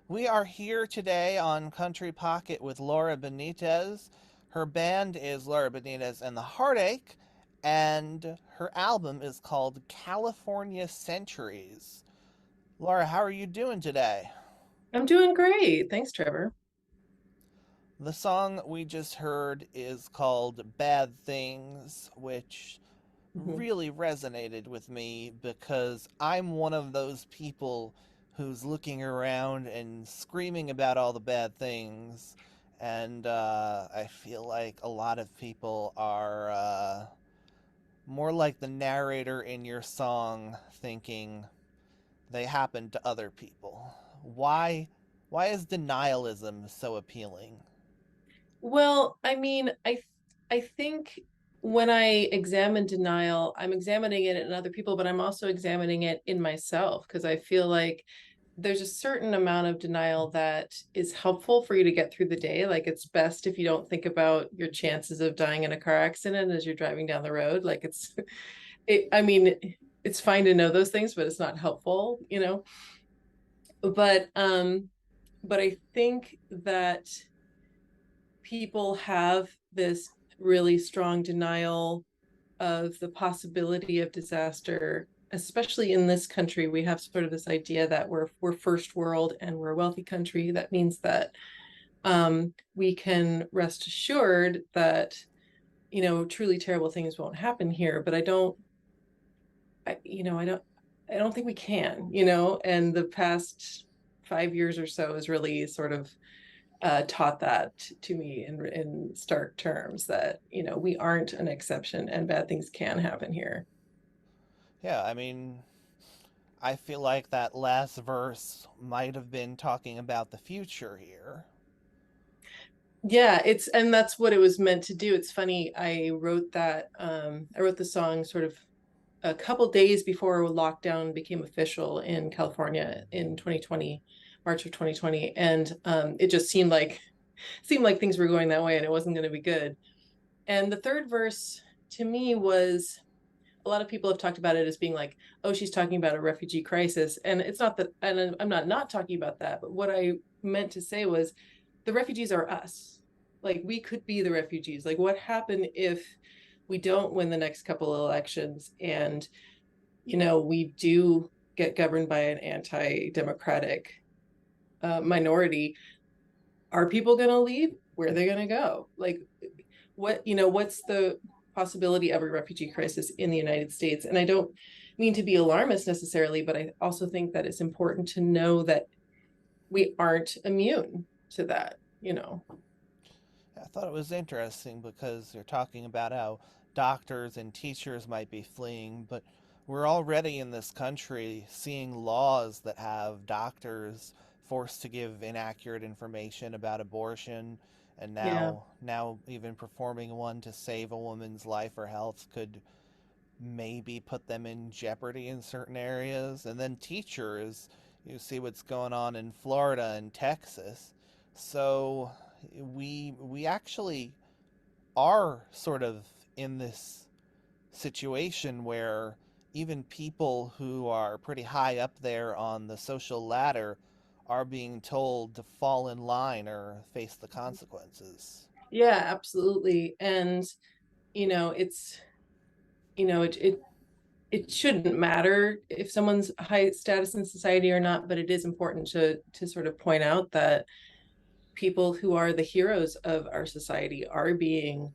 We are here today on Country Pocket with Laura Benitez. Her band is Laura Benitez and the Heartache, and her album is called California Centuries. Laura, how are you doing today? I'm doing great. Thanks, Trevor. The song we just heard is called Bad Things, which hmm really resonated with me because I'm one of those people who's looking around and screaming about all the bad things. And I feel like a lot of people are more like the narrator in your song, thinking they happen to other people. Why? Why is denialism so appealing? Well, I think when I examine denial, I'm examining it in other people, but I'm also examining it in myself because I feel like there's a certain amount of denial that is helpful for you to get through the day. Like it's best if you don't think about your chances of dying in a car accident as you're driving down the road. Like I mean, it's fine to know those things, but it's not helpful. But but I think that people have this really strong denial of the possibility of disaster, especially in this country. We have sort of this idea that we're first world and we're a wealthy country. That means that we can rest assured that truly terrible things won't happen here. But I, you know, I don't, I don't think we can. And the past 5 years or so has really sort of taught that to me in stark terms that we aren't an exception and bad things can happen here. Yeah, I mean, I feel like that last verse might have been talking about the future here. Yeah, and that's what it was meant to do. It's funny, I wrote the song sort of a couple days before lockdown became official in California in 2020, March of 2020, and it just seemed like things were going that way and it wasn't going to be good. And the third verse to me was, a lot of people have talked about it as being like, oh, she's talking about a refugee crisis. And it's not that, and I'm not talking about that. But what I meant to say was the refugees are us. Like we could be the refugees. Like what happened if we don't win the next couple of elections and, we do get governed by an anti-democratic minority? Are people going to leave? Where are they going to go? Like what's the possibility of a refugee crisis in the United States? And I don't mean to be alarmist necessarily, but I also think that it's important to know that we aren't immune to that. I thought it was interesting because they're talking about how doctors and teachers might be fleeing, but we're already in this country seeing laws that have doctors forced to give inaccurate information about abortion, and Yeah. now even performing one to save a woman's life or health could maybe put them in jeopardy in certain areas. And then teachers, you see what's going on in Florida and Texas. So we actually are sort of in this situation where even people who are pretty high up there on the social ladder are being told to fall in line or face the consequences. Yeah, absolutely. And it's it shouldn't matter if someone's high status in society or not, but it is important to sort of point out that people who are the heroes of our society are being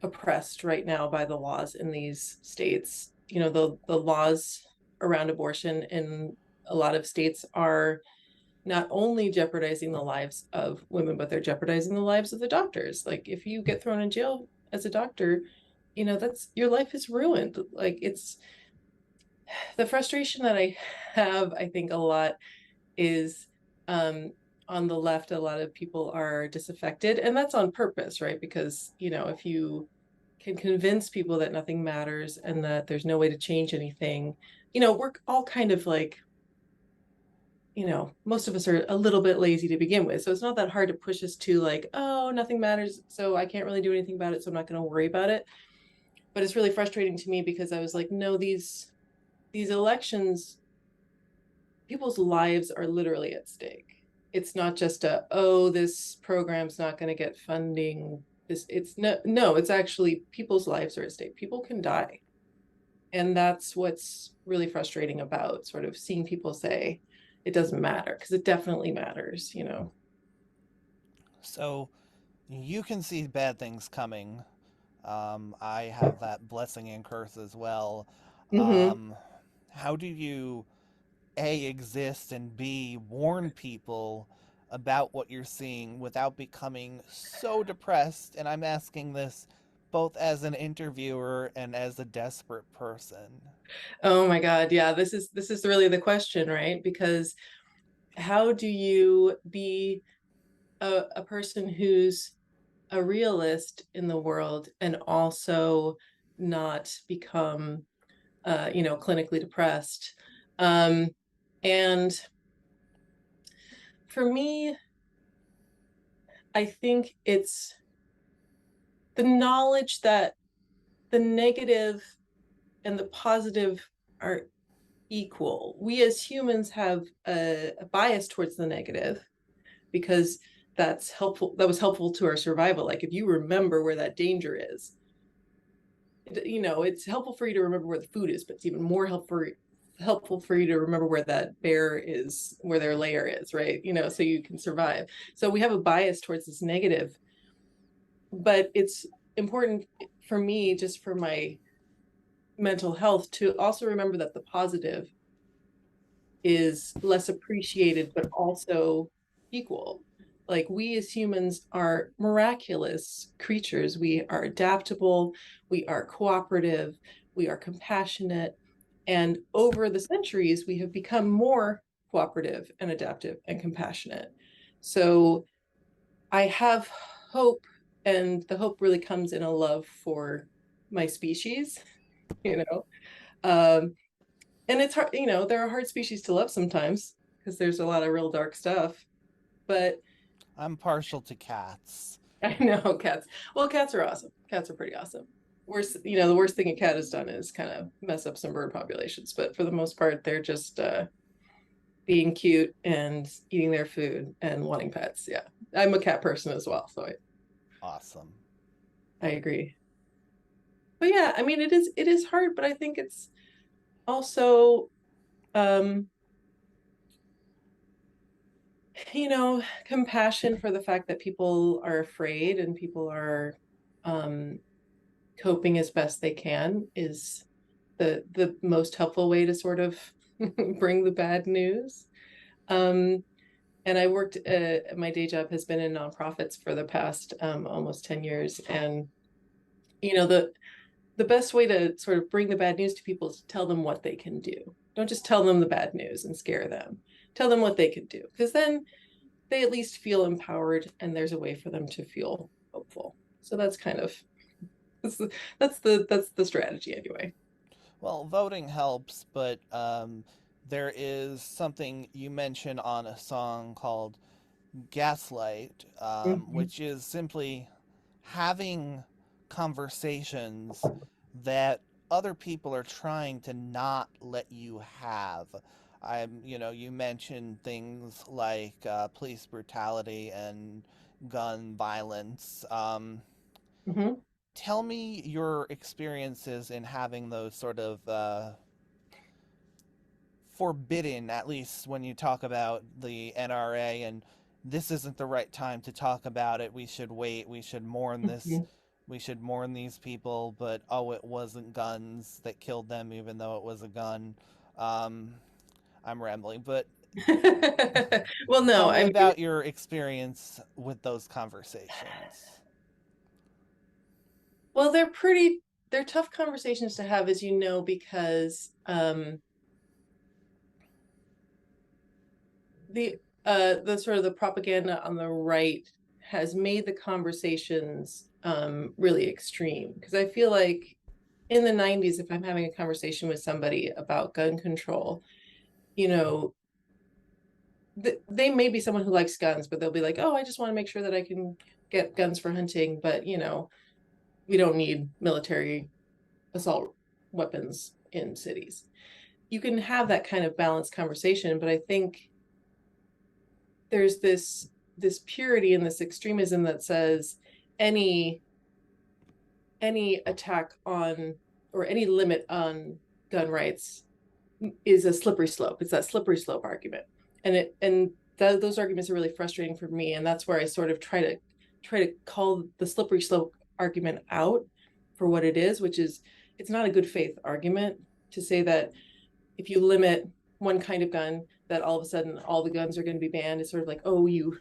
oppressed right now by the laws in these states. The laws around abortion in a lot of states are not only jeopardizing the lives of women, but they're jeopardizing the lives of the doctors. Like if you get thrown in jail as a doctor, that's your life is ruined. Like it's the frustration that I have, I think a lot is on the left, a lot of people are disaffected, and that's on purpose, right? Because, if you can convince people that nothing matters and that there's no way to change anything, we're all kind of like, most of us are a little bit lazy to begin with. So it's not that hard to push us to like, oh, nothing matters. So I can't really do anything about it. So I'm not going to worry about it. But it's really frustrating to me because I was like, no, these elections people's lives are literally at stake. It's not just a, oh, this program's not going to get funding. It's no, it's actually people's lives are at stake. People can die. And that's what's really frustrating about sort of seeing people say it doesn't matter, because it definitely matters, you know. So you can see bad things coming. I have that blessing and curse as well. Mm-hmm. Um, how do you A, exist, and B, warn people about what you're seeing without becoming so depressed? And I'm asking this both as an interviewer and as a desperate person. Oh my God. Yeah, this is really the question, right? Because how do you be a person who's a realist in the world and also not become clinically depressed? Um, and for me, I think it's the knowledge that the negative and the positive are equal. We as humans have a bias towards the negative because that's helpful. That was helpful to our survival. Like if you remember where that danger is, it's helpful for you to remember where the food is, but it's even more helpful for you to remember where that bear is, where their lair is, right? So you can survive. So we have a bias towards this negative, but it's important for me, just for my mental health, to also remember that the positive is less appreciated, but also equal. Like we as humans are miraculous creatures. We are adaptable, we are cooperative, we are compassionate. And over the centuries, we have become more cooperative and adaptive and compassionate. So I have hope, and the hope really comes in a love for my species, you know. Um, and it's hard, there are hard species to love sometimes because there's a lot of real dark stuff. But I'm partial to cats. I know cats. Well, cats are awesome. Cats are pretty awesome. The worst thing a cat has done is kind of mess up some bird populations. But for the most part, they're just being cute and eating their food and wanting pets. Yeah, I'm a cat person as well, so Awesome. I agree. But yeah, I mean, it is hard, but I think it's also um compassion for the fact that people are afraid and people are um, coping as best they can is the most helpful way to sort of bring the bad news. Um, and I worked, my day job has been in nonprofits for the past almost 10 years. And, the best way to sort of bring the bad news to people is to tell them what they can do. Don't just tell them the bad news and scare them. Tell them what they can do, because then they at least feel empowered and there's a way for them to feel hopeful. So that's kind of that's the strategy anyway. Well, voting helps, but there is something you mention on a song called Gaslight, Mm-hmm. which is simply having conversations that other people are trying to not let you have. You mentioned things like police brutality and gun violence. Mm-hmm. Tell me your experiences in having those sort of forbidden, at least when you talk about the NRA, and this isn't the right time to talk about it. We should wait. We should mourn this. Mm-hmm. We should mourn these people, but oh, it wasn't guns that killed them, even though it was a gun. Um, I'm rambling, but Well, no, tell me I mean, about your experience with those conversations. well, they're tough conversations to have, as you know, because the sort of the propaganda on the right has made the conversations really extreme. Because I feel like in the 90s, if I'm having a conversation with somebody about gun control, you know, they may be someone who likes guns, but they'll be like, oh, I just want to make sure that I can get guns for hunting, but we don't need military assault weapons in cities. you can have that kind of balanced conversation, but I think there's this purity and this extremism that says any any attack on or any limit on gun rights is a slippery slope. It's that slippery slope argument, and those arguments are really frustrating for me. And that's where I sort of try to call the slippery slope argument out for what it is, which is it's not a good faith argument to say that if you limit one kind of gun, that all of a sudden all the guns are going to be banned. It's sort of like, oh, you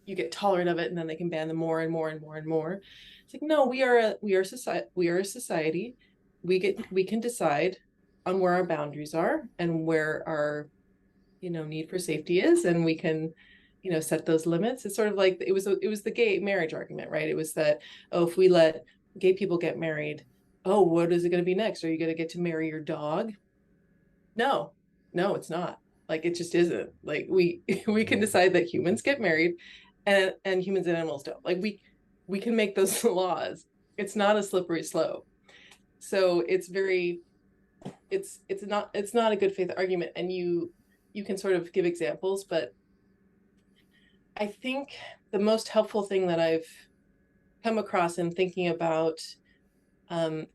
get tolerant of it, and then they can ban them more and more and more and more. It's like, no, we are a society. We can decide on where our boundaries are and where our need for safety is, and we can set those limits. It's sort of like it was the gay marriage argument, right? It was that, oh, if we let gay people get married, oh, what is it going to be next? Are you going to get to marry your dog? No, no, it's not. Like it just isn't. Like we we can decide that humans get married and humans and animals don't. Like we can make those laws. It's not a slippery slope. So it's very it's not a good faith argument, and you can sort of give examples, but I think the most helpful thing that I've come across in thinking about um,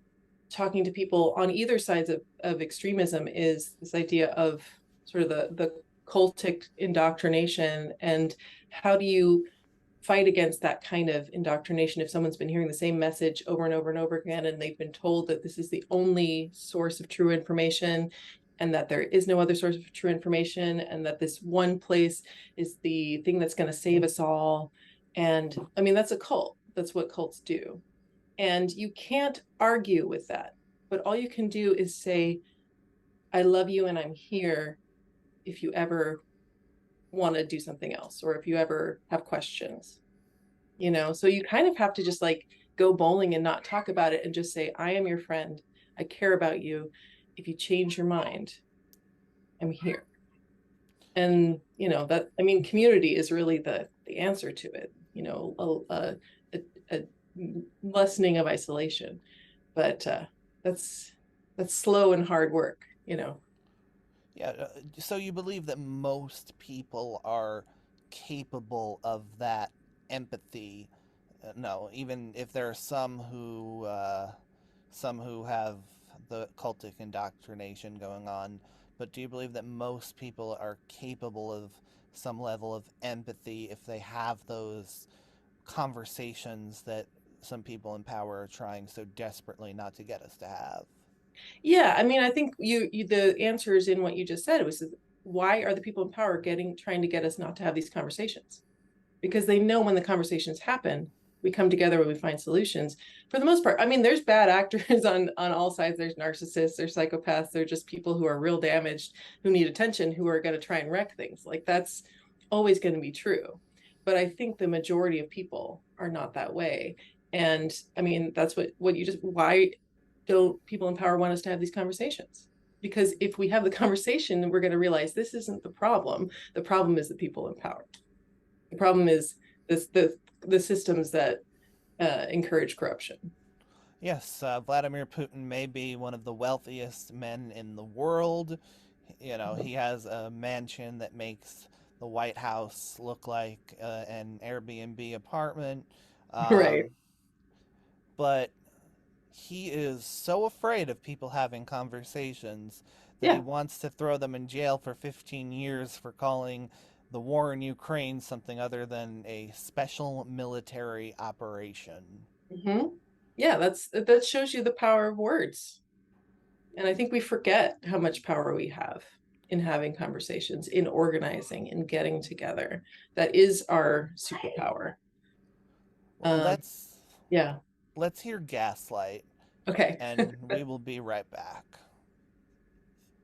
talking to people on either sides of extremism is this idea of sort of the cultic indoctrination, and how do you fight against that kind of indoctrination if someone's been hearing the same message over and over and over again, and they've been told that this is the only source of true information, and that there is no other source of true information, and that this one place is the thing that's going to save us all. And I mean, that's a cult. That's what cults do. And you can't argue with that. But all you can do is say, I love you and I'm here if you ever want to do something else, or if you ever have questions. So you kind of have to just like go bowling and not talk about it and just say, I am your friend. I care about you. If you change your mind, I'm here. And that, I mean, community is really the answer to it, a lessening of isolation. But that's that's slow and hard work. Yeah, so you believe that most people are capable of that empathy? No, even if there are some who have the cultic indoctrination going on, but do you believe that most people are capable of some level of empathy if they have those conversations that some people in power are trying so desperately not to get us to have? Yeah, I mean, I think the answer is in what you just said. It was, why are the people in power trying to get us not to have these conversations? Because they know when the conversations happen, we come together and we find solutions. For the most part, I mean, there's bad actors on all sides. There's narcissists, there's psychopaths, there's just people who are real damaged, who need attention, who are going to try and wreck things. Like that's always going to be true. But I think the majority of people are not that way. And I mean, that's what you just why don't people in power want us to have these conversations? Because if we have the conversation, we're going to realize this isn't the problem. The problem is the people in power. The problem is the systems that encourage corruption. Yes, Vladimir Putin may be one of the wealthiest men in the world. You know, he has a mansion that makes the White House look like an Airbnb apartment. Right. Um, but he is so afraid of people having conversations that he Yeah. wants to throw them in jail for 15 years for calling the war in Ukraine something other than a special military operation. Hmm. Yeah. That shows you the power of words. And I think we forget how much power we have in having conversations, in organizing, in getting together. That is our superpower. Well, Um, yeah. let's hear Gaslight Okay. and we will be right back.